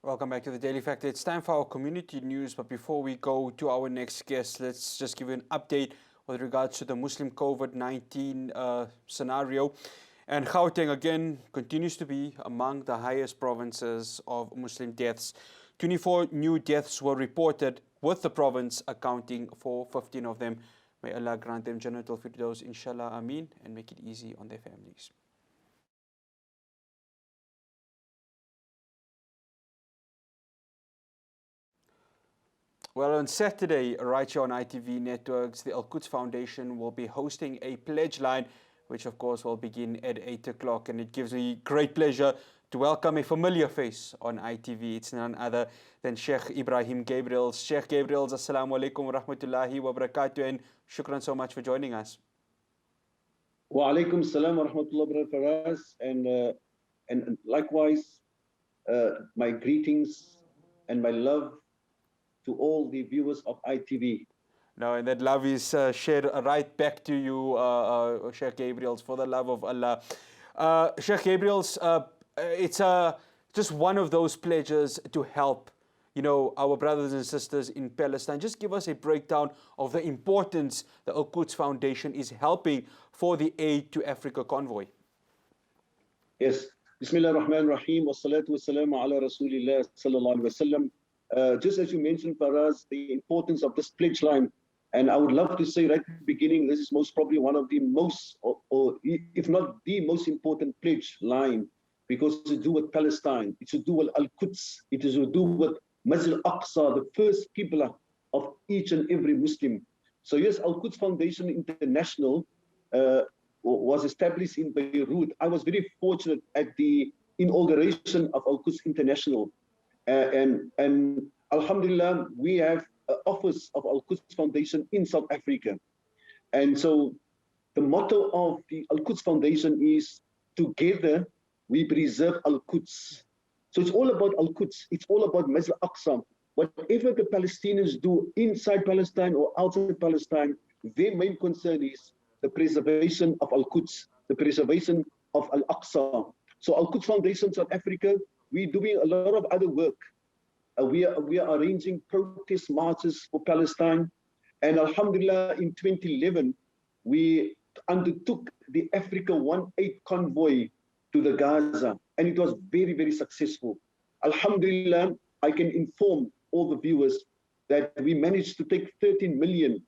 Welcome back to the Daily Factor. It's time for our community news, but before we go to our next guest, let's just give you an update with regards to the Muslim COVID-19 scenario. And Gauteng again continues to be among the highest provinces of Muslim deaths. 24 new deaths were reported, with the province accounting for 15 of them. May Allah grant them Jannatul Firdaus, inshallah, ameen, and make it easy on their families. Well, on Saturday, right here on ITV networks, the Al-Quds Foundation will be hosting a pledge line, which of course will begin at 8 o'clock. And it gives me great pleasure to welcome a familiar face on ITV. It's none other than Sheikh Ebrahim Gabriels. Sheikh Gabriels, assalamu alaikum wa rahmatullahi wa barakatuh, and shukran so much for joining us. Wa alaikum salam wa rahmatullahi wa barakatuh, and likewise, my greetings and my love to all the viewers of ITV. No, and that love is shared right back to you, Sheikh Gabriels, for the love of Allah. Sheikh Gabriels, it's just one of those pledges to help, our brothers and sisters in Palestine. Just give us a breakdown of the importance the Al-Quds Foundation is helping for the Aid to Africa convoy. Yes. Bismillah ar-Rahman ar-Rahim, wa salatu wa salamu ala Rasulillah sallallahu alaihi wasallam. Just as you mentioned, Faraz, the importance of this pledge line, and I would love to say right at the beginning, this is most probably one of the most, or if not the most important pledge line, because it's to do with Palestine, it's to do with Al-Quds, it is to do with Masjid al-Aqsa, the first Qibla of each and every Muslim. So yes, Al-Quds Foundation International was established in Beirut. I was very fortunate at the inauguration of Al-Quds International. And Alhamdulillah, we have an office of Al-Quds Foundation in South Africa. And so the motto of the Al-Quds Foundation is, together we preserve Al-Quds. So it's all about Al-Quds. It's all about Masjid al-Aqsa. Whatever the Palestinians do inside Palestine or outside Palestine, their main concern is the preservation of Al-Quds, the preservation of Al-Aqsa. So Al-Quds Foundation South Africa, we're doing a lot of other work. We are arranging protest marches for Palestine. And Alhamdulillah, in 2011, we undertook the Africa 1-8 convoy to the Gaza. And it was very, very successful. Alhamdulillah, I can inform all the viewers that we managed to take 13 million,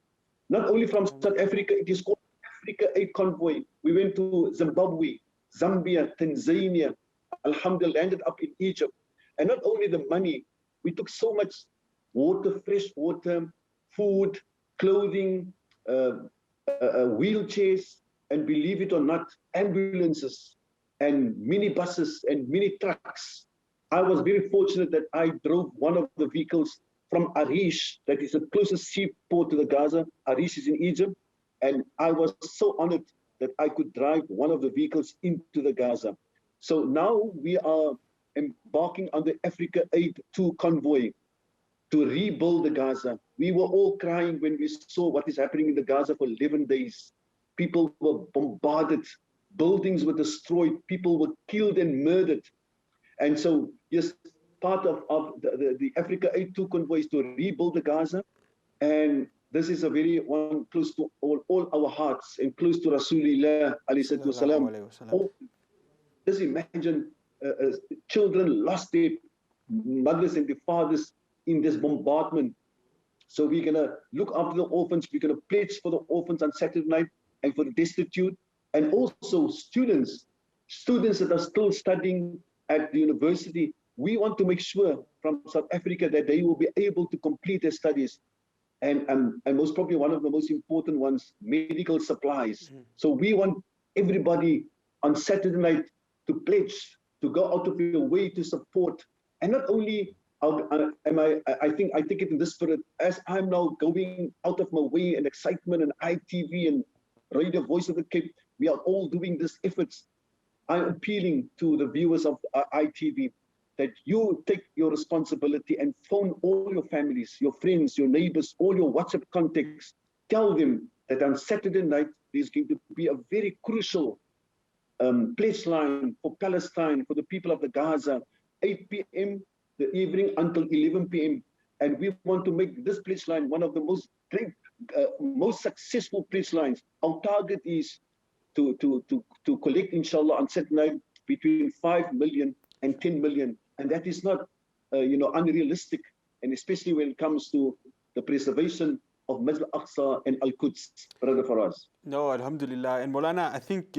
not only from South Africa, it is called Africa 8 convoy. We went to Zimbabwe, Zambia, Tanzania, Alhamdulillah, landed up in Egypt. And not only the money, we took so much water, fresh water, food, clothing, wheelchairs, and believe it or not, ambulances and minibuses and mini trucks. I was very fortunate that I drove one of the vehicles from Arish, that is the closest seaport to the Gaza. Arish is in Egypt. And I was so honored that I could drive one of the vehicles into the Gaza. So now we are embarking on the Africa 8-2 convoy to rebuild the Gaza. We were all crying when we saw what is happening in the Gaza for 11 days. People were bombarded, buildings were destroyed, people were killed and murdered. And so, yes, part of the Africa 8-2 convoy is to rebuild the Gaza. And this is a very one close to all our hearts and close to Rasulullah alayhi wasalam. Just imagine children lost their mothers and their fathers in this bombardment. So we're going to look after the orphans. We're going to pledge for the orphans on Saturday night and for the destitute. And also students that are still studying at the university. We want to make sure from South Africa that they will be able to complete their studies. And most probably one of the most important ones, medical supplies. So we want everybody on Saturday night to pledge, to go out of your way to support. And not only I think I take it in this spirit, as I'm now going out of my way and excitement and ITV and Radio Voice of the Cape, we are all doing these efforts. I'm appealing to the viewers of ITV that you take your responsibility and phone all your families, your friends, your neighbors, all your WhatsApp contacts. Tell them that on Saturday night, there's going to be a very crucial pledge line for Palestine, for the people of the Gaza, 8 p.m. the evening until 11 p.m. And we want to make this pledge line one of the most successful pledge lines. Our target is to collect, inshallah, on Saturday night between 5 million and 10 million. And that is not, unrealistic. And especially when it comes to the preservation of Masjid al-Aqsa and Al-Quds, brother Faraz. No, alhamdulillah. And Maulana, I think,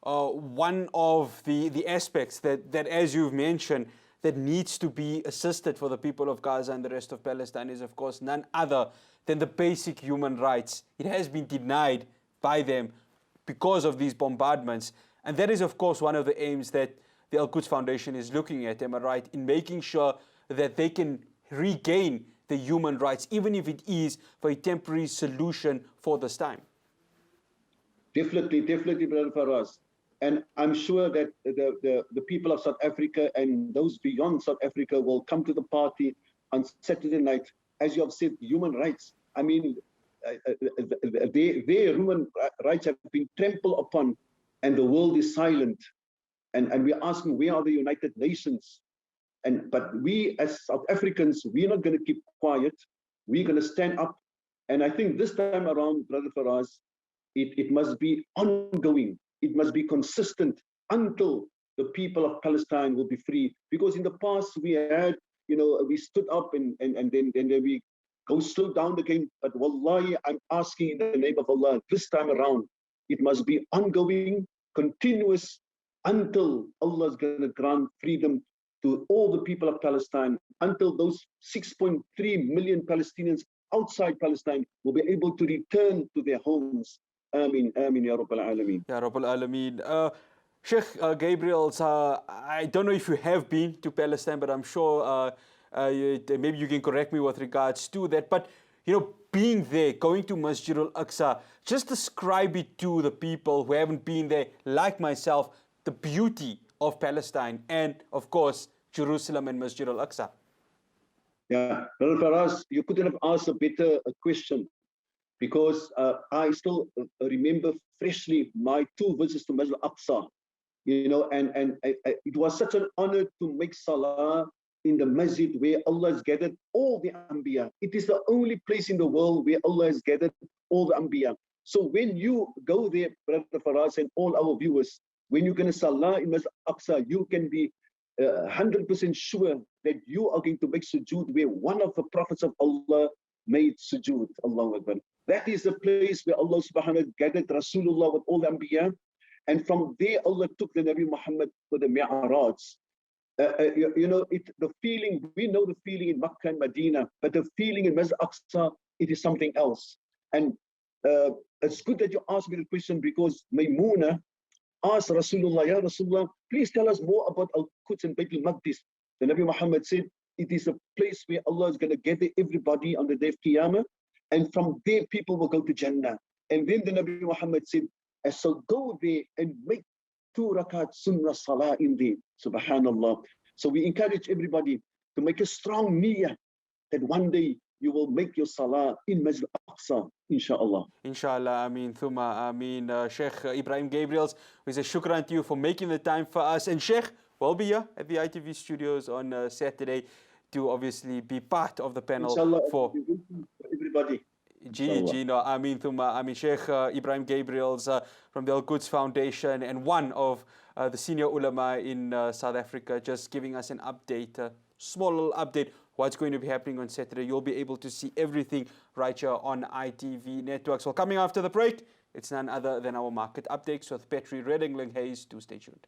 one of the aspects that, as you've mentioned, that needs to be assisted for the people of Gaza and the rest of Palestine is, of course, none other than the basic human rights. It has been denied by them because of these bombardments. And that is, of course, one of the aims that the Al-Quds Foundation is looking at, am I right, in making sure that they can regain the human rights, even if it is for a temporary solution for this time. Definitely, Brother Faraz. And I'm sure that the people of South Africa and those beyond South Africa will come to the party on Saturday night. As you have said, human rights. I mean, their human rights have been trampled upon, and the world is silent. And we're asking, where are the United Nations? But we as South Africans, we're not going to keep quiet. We're going to stand up. And I think this time around, Brother Faraz, it must be ongoing. It must be consistent until the people of Palestine will be free. Because in the past we had, we stood up and then we go slow down again. But wallahi, I'm asking in the name of Allah, this time around, it must be ongoing, continuous, until Allah is going to grant freedom to all the people of Palestine, until those 6.3 million Palestinians outside Palestine will be able to return to their homes. Ameen, ameen, Ya Rabbal Alameen. Ya Rabbal Alameen. Sheikh Gabrieels, I don't know if you have been to Palestine, but I'm sure maybe you can correct me with regards to that. But, being there, going to Masjid al-Aqsa, just describe it to the people who haven't been there, like myself, the beauty of Palestine and, of course, Jerusalem and Masjid al-Aqsa. Yeah, Brother Faraz, you couldn't have asked a better question, because I still remember freshly my 2 visits to Masjid al-Aqsa, and it was such an honor to make salah in the masjid where Allah has gathered all the Anbiya. It is the only place in the world where Allah has gathered all the Anbiya. So when you go there, Brother Faraz and all our viewers, when you're going to salah in Masjid al-Aqsa, you can be 100% sure that you are going to make sujood where one of the prophets of Allah made sujood. Allahu Akbar. That is the place where Allah subhanahu wa ta'ala gathered Rasulullah with all the Anbiya. And from there, Allah took the Nabi Muhammad for the Mi'raj. The feeling, we know the feeling in Makkah and Medina, but the feeling in Masjid al-Aqsa, it is something else. And it's good that you asked me the question, because Maymuna asked Rasulullah, Ya Rasulullah, please tell us more about Al-Quds and Bayt al-Maqdis. The Nabi Muhammad said, it is a place where Allah is going to gather everybody on the day of Qiyamah, and from there people will go to Jannah. And then the Nabi Muhammad said, so go there and make 2 rakat sunnah salah in there. Subhanallah. So we encourage everybody to make a strong niyyah that one day you will make your salah in Masjid al-Aqsa, inshallah. Inshallah, ameen, thumma ameen. Sheikh Ebrahim Gabrieels, we say shukran to you for making the time for us. And Sheikh, we'll be here at the ITV studios on Saturday to obviously be part of the panel. Inshallah, for everybody. No, ameen, thumma ameen. Sheikh Ebrahim Gabrieels from the Al-Quds Foundation and one of the senior ulama in South Africa, just giving us an update, a small little update, what's going to be happening on Saturday. You'll be able to see everything right here on ITV Networks. Well, coming after the break, it's none other than our market updates with Petri Reddingling Hayes. Do stay tuned.